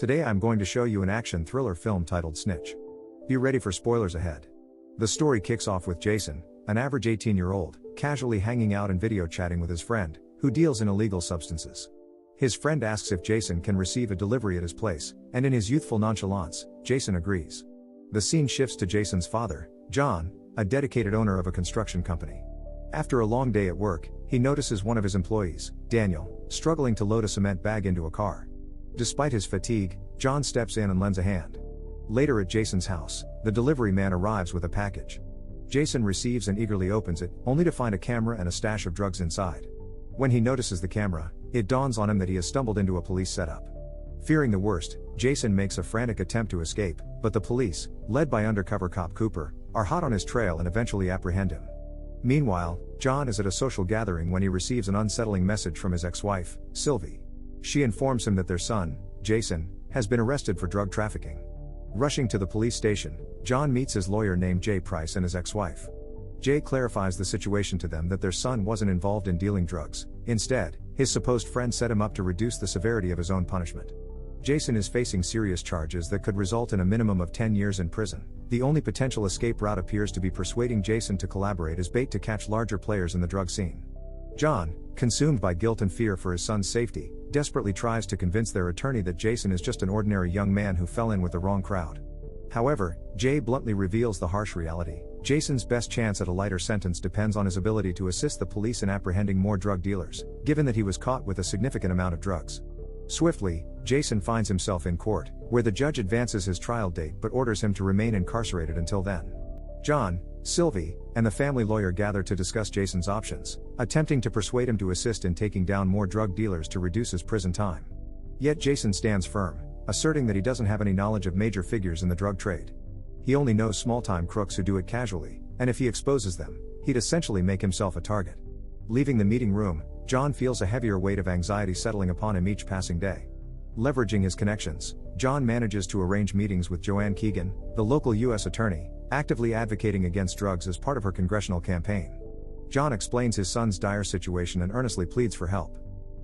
Today I'm going to show you an action thriller film titled Snitch. Be ready for spoilers ahead. The story kicks off with Jason, an average 18-year-old, casually hanging out and video chatting with his friend, who deals in illegal substances. His friend asks if Jason can receive a delivery at his place, and in his youthful nonchalance, Jason agrees. The scene shifts to Jason's father, John, a dedicated owner of a construction company. After a long day at work, he notices one of his employees, Daniel, struggling to load a cement bag into a car. Despite his fatigue, John steps in and lends a hand. Later at Jason's house, the delivery man arrives with a package. Jason receives and eagerly opens it, only to find a camera and a stash of drugs inside. When he notices the camera, it dawns on him that he has stumbled into a police setup. Fearing the worst, Jason makes a frantic attempt to escape, but the police, led by undercover cop Cooper, are hot on his trail and eventually apprehend him. Meanwhile, John is at a social gathering when he receives an unsettling message from his ex-wife, Sylvie. She informs him that their son, Jason, has been arrested for drug trafficking. Rushing to the police station, John meets his lawyer named Jay Price and his ex-wife. Jay clarifies the situation to them that their son wasn't involved in dealing drugs. Instead, his supposed friend set him up to reduce the severity of his own punishment. Jason is facing serious charges that could result in a minimum of 10 years in prison. The only potential escape route appears to be persuading Jason to collaborate as bait to catch larger players in the drug scene. John, consumed by guilt and fear for his son's safety, desperately tries to convince their attorney that Jason is just an ordinary young man who fell in with the wrong crowd. However, Jay bluntly reveals the harsh reality. Jason's best chance at a lighter sentence depends on his ability to assist the police in apprehending more drug dealers, given that he was caught with a significant amount of drugs. Swiftly, Jason finds himself in court, where the judge advances his trial date but orders him to remain incarcerated until then. John, Sylvie, and the family lawyer gather to discuss Jason's options, attempting to persuade him to assist in taking down more drug dealers to reduce his prison time. Yet Jason stands firm, asserting that he doesn't have any knowledge of major figures in the drug trade. He only knows small-time crooks who do it casually, and if he exposes them, he'd essentially make himself a target. Leaving the meeting room, John feels a heavier weight of anxiety settling upon him each passing day. Leveraging his connections, John manages to arrange meetings with Joanne Keegan, the local U.S. attorney, actively advocating against drugs as part of her congressional campaign. John explains his son's dire situation and earnestly pleads for help.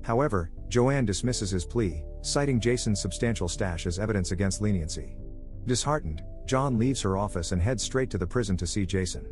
However, Joanne dismisses his plea, citing Jason's substantial stash as evidence against leniency. Disheartened, John leaves her office and heads straight to the prison to see Jason.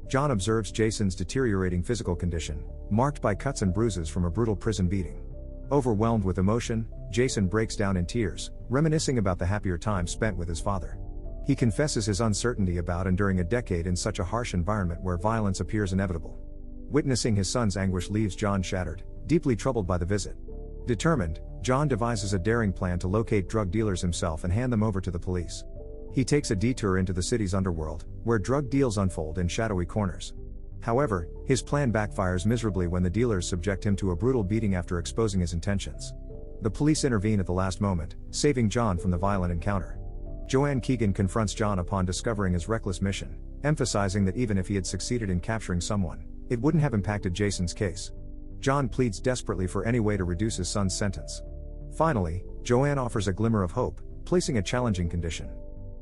John observes Jason's deteriorating physical condition, marked by cuts and bruises from a brutal prison beating. Overwhelmed with emotion, Jason breaks down in tears, reminiscing about the happier time spent with his father. He confesses his uncertainty about enduring a decade in such a harsh environment where violence appears inevitable. Witnessing his son's anguish leaves John shattered, deeply troubled by the visit. Determined, John devises a daring plan to locate drug dealers himself and hand them over to the police. He takes a detour into the city's underworld, where drug deals unfold in shadowy corners. However, his plan backfires miserably when the dealers subject him to a brutal beating after exposing his intentions. The police intervene at the last moment, saving John from the violent encounter. Joanne Keegan confronts John upon discovering his reckless mission, emphasizing that even if he had succeeded in capturing someone, it wouldn't have impacted Jason's case. John pleads desperately for any way to reduce his son's sentence. Finally, Joanne offers a glimmer of hope, placing a challenging condition.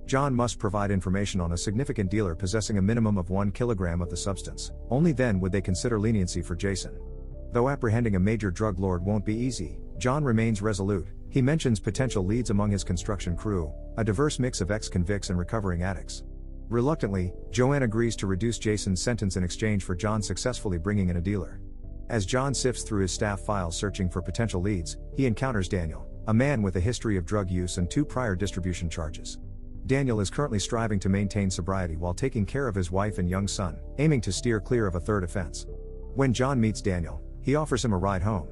John must provide information on a significant dealer possessing a minimum of 1 kilogram of the substance. Only then would they consider leniency for Jason. Though apprehending a major drug lord won't be easy, John remains resolute. He mentions potential leads among his construction crew, a diverse mix of ex-convicts and recovering addicts. Reluctantly, Joanne agrees to reduce Jason's sentence in exchange for John successfully bringing in a dealer. As John sifts through his staff files searching for potential leads, he encounters Daniel, a man with a history of drug use and 2 prior distribution charges. Daniel is currently striving to maintain sobriety while taking care of his wife and young son, aiming to steer clear of a third offense. When John meets Daniel, he offers him a ride home.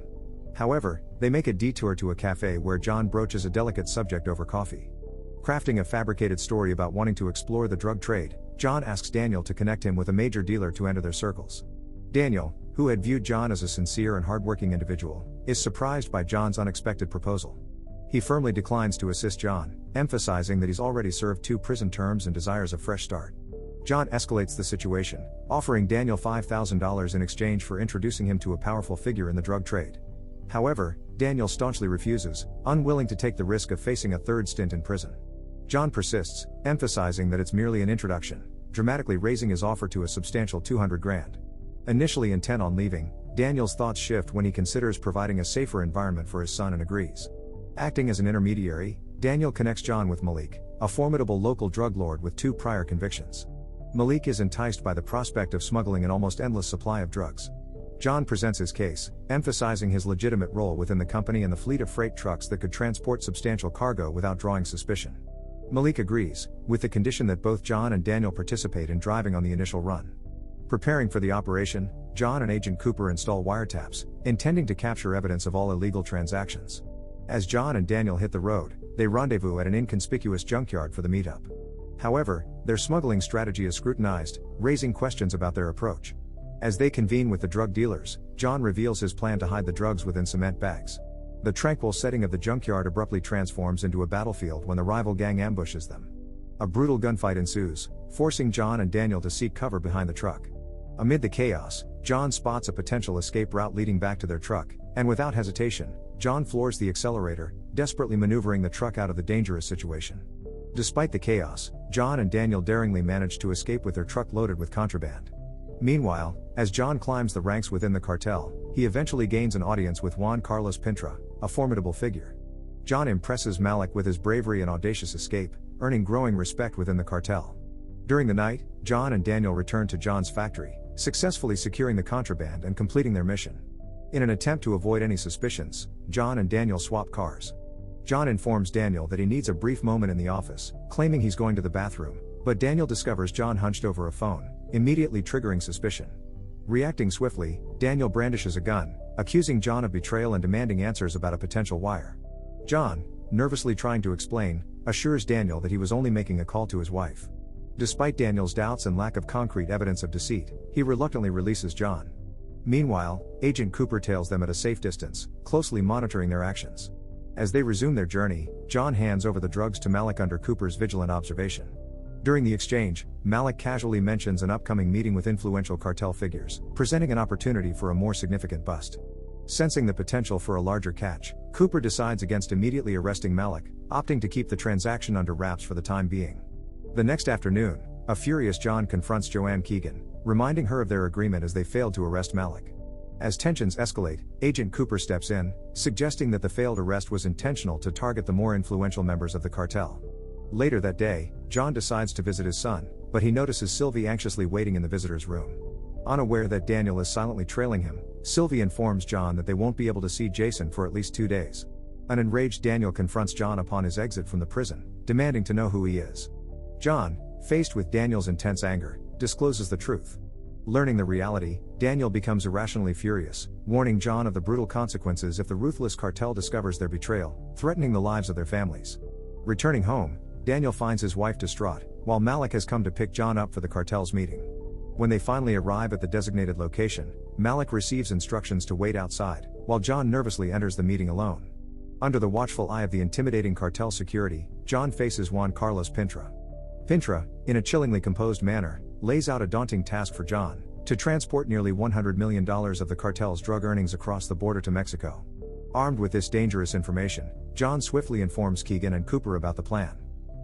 However, they make a detour to a cafe where John broaches a delicate subject over coffee. Crafting a fabricated story about wanting to explore the drug trade, John asks Daniel to connect him with a major dealer to enter their circles. Daniel, who had viewed John as a sincere and hardworking individual, is surprised by John's unexpected proposal. He firmly declines to assist John, emphasizing that he's already served 2 prison terms and desires a fresh start. John escalates the situation, offering Daniel $5,000 in exchange for introducing him to a powerful figure in the drug trade. However, Daniel staunchly refuses, unwilling to take the risk of facing a 3rd stint in prison. John persists, emphasizing that it's merely an introduction, dramatically raising his offer to a substantial $200,000. Initially intent on leaving, Daniel's thoughts shift when he considers providing a safer environment for his son and agrees. Acting as an intermediary, Daniel connects John with Malik, a formidable local drug lord with 2 prior convictions. Malik is enticed by the prospect of smuggling an almost endless supply of drugs. John presents his case, emphasizing his legitimate role within the company and the fleet of freight trucks that could transport substantial cargo without drawing suspicion. Malik agrees, with the condition that both John and Daniel participate in driving on the initial run. Preparing for the operation, John and Agent Cooper install wiretaps, intending to capture evidence of all illegal transactions. As John and Daniel hit the road, they rendezvous at an inconspicuous junkyard for the meetup. However, their smuggling strategy is scrutinized, raising questions about their approach. As they convene with the drug dealers, John reveals his plan to hide the drugs within cement bags. The tranquil setting of the junkyard abruptly transforms into a battlefield when the rival gang ambushes them. A brutal gunfight ensues, forcing John and Daniel to seek cover behind the truck. Amid the chaos, John spots a potential escape route leading back to their truck, and without hesitation, John floors the accelerator, desperately maneuvering the truck out of the dangerous situation. Despite the chaos, John and Daniel daringly manage to escape with their truck loaded with contraband. Meanwhile, as John climbs the ranks within the cartel, he eventually gains an audience with Juan Carlos Pintra, a formidable figure. John impresses Malik with his bravery and audacious escape, earning growing respect within the cartel. During the night, John and Daniel return to John's factory, successfully securing the contraband and completing their mission. In an attempt to avoid any suspicions, John and Daniel swap cars. John informs Daniel that he needs a brief moment in the office, claiming he's going to the bathroom, but Daniel discovers John hunched over a phone, immediately triggering suspicion. Reacting swiftly, Daniel brandishes a gun, accusing John of betrayal and demanding answers about a potential wire. John, nervously trying to explain, assures Daniel that he was only making a call to his wife. Despite Daniel's doubts and lack of concrete evidence of deceit, he reluctantly releases John. Meanwhile, Agent Cooper tails them at a safe distance, closely monitoring their actions. As they resume their journey, John hands over the drugs to Malik under Cooper's vigilant observation. During the exchange, Malik casually mentions an upcoming meeting with influential cartel figures, presenting an opportunity for a more significant bust. Sensing the potential for a larger catch, Cooper decides against immediately arresting Malik, opting to keep the transaction under wraps for the time being. The next afternoon, a furious John confronts Joanne Keegan, reminding her of their agreement as they failed to arrest Malik. As tensions escalate, Agent Cooper steps in, suggesting that the failed arrest was intentional to target the more influential members of the cartel. Later that day, John decides to visit his son, but he notices Sylvie anxiously waiting in the visitor's room. Unaware that Daniel is silently trailing him, Sylvie informs John that they won't be able to see Jason for at least 2 days. An enraged Daniel confronts John upon his exit from the prison, demanding to know who he is. John, faced with Daniel's intense anger, discloses the truth. Learning the reality, Daniel becomes irrationally furious, warning John of the brutal consequences if the ruthless cartel discovers their betrayal, threatening the lives of their families. Returning home, Daniel finds his wife distraught, while Malik has come to pick John up for the cartel's meeting. When they finally arrive at the designated location, Malik receives instructions to wait outside, while John nervously enters the meeting alone. Under the watchful eye of the intimidating cartel security, John faces Juan Carlos Pintra. Pintra, in a chillingly composed manner, lays out a daunting task for John, to transport nearly $100 million of the cartel's drug earnings across the border to Mexico. Armed with this dangerous information, John swiftly informs Keegan and Cooper about the plan.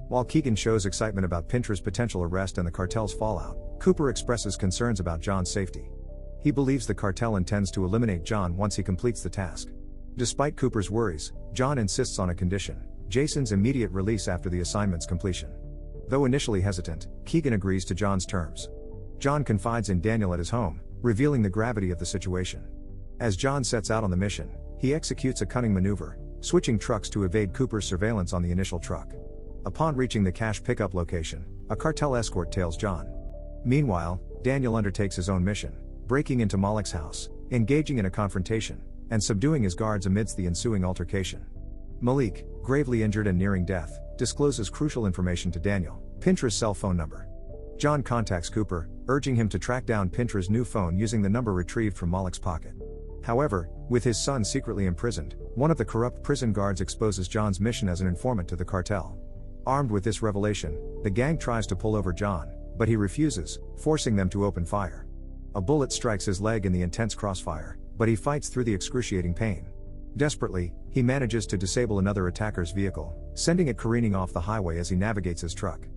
While Keegan shows excitement about Pintra's potential arrest and the cartel's fallout, Cooper expresses concerns about John's safety. He believes the cartel intends to eliminate John once he completes the task. Despite Cooper's worries, John insists on a condition: Jason's immediate release after the assignment's completion. Though initially hesitant, Keegan agrees to John's terms. John confides in Daniel at his home, revealing the gravity of the situation. As John sets out on the mission, he executes a cunning maneuver, switching trucks to evade Cooper's surveillance on the initial truck. Upon reaching the cash pickup location, a cartel escort tails John. Meanwhile, Daniel undertakes his own mission, breaking into Malik's house, engaging in a confrontation, and subduing his guards amidst the ensuing altercation. Malik, gravely injured and nearing death, discloses crucial information to Daniel: Pintra's cell phone number. John contacts Cooper, urging him to track down Pintra's new phone using the number retrieved from Malik's pocket. However, with his son secretly imprisoned, one of the corrupt prison guards exposes John's mission as an informant to the cartel. Armed with this revelation, the gang tries to pull over John, but he refuses, forcing them to open fire. A bullet strikes his leg in the intense crossfire, but he fights through the excruciating pain. Desperately, he manages to disable another attacker's vehicle, sending it careening off the highway as he navigates his truck.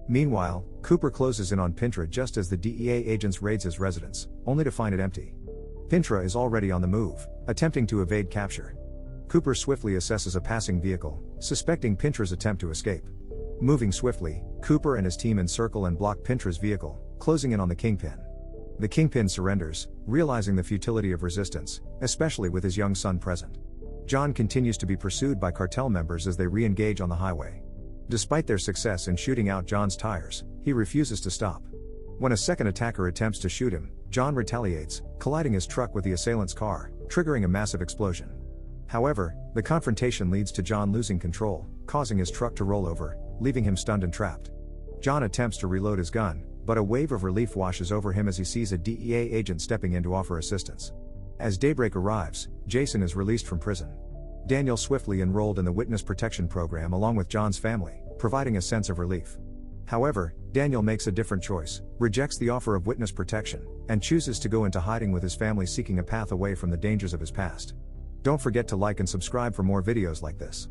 Meanwhile, Cooper closes in on Pintra just as the DEA agents raid his residence, only to find it empty. Pintra is already on the move, attempting to evade capture. Cooper swiftly assesses a passing vehicle, suspecting Pintra's attempt to escape. Moving swiftly, Cooper and his team encircle and block Pintra's vehicle, closing in on the kingpin. The kingpin surrenders, realizing the futility of resistance, especially with his young son present. John continues to be pursued by cartel members as they re-engage on the highway. Despite their success in shooting out John's tires, he refuses to stop. When a second attacker attempts to shoot him, John retaliates, colliding his truck with the assailant's car, triggering a massive explosion. However, the confrontation leads to John losing control, causing his truck to roll over, leaving him stunned and trapped. John attempts to reload his gun, but a wave of relief washes over him as he sees a DEA agent stepping in to offer assistance. As daybreak arrives, Jason is released from prison. Daniel swiftly enrolled in the witness protection program along with John's family, providing a sense of relief. However, Daniel makes a different choice, rejects the offer of witness protection, and chooses to go into hiding with his family, seeking a path away from the dangers of his past. Don't forget to like and subscribe for more videos like this.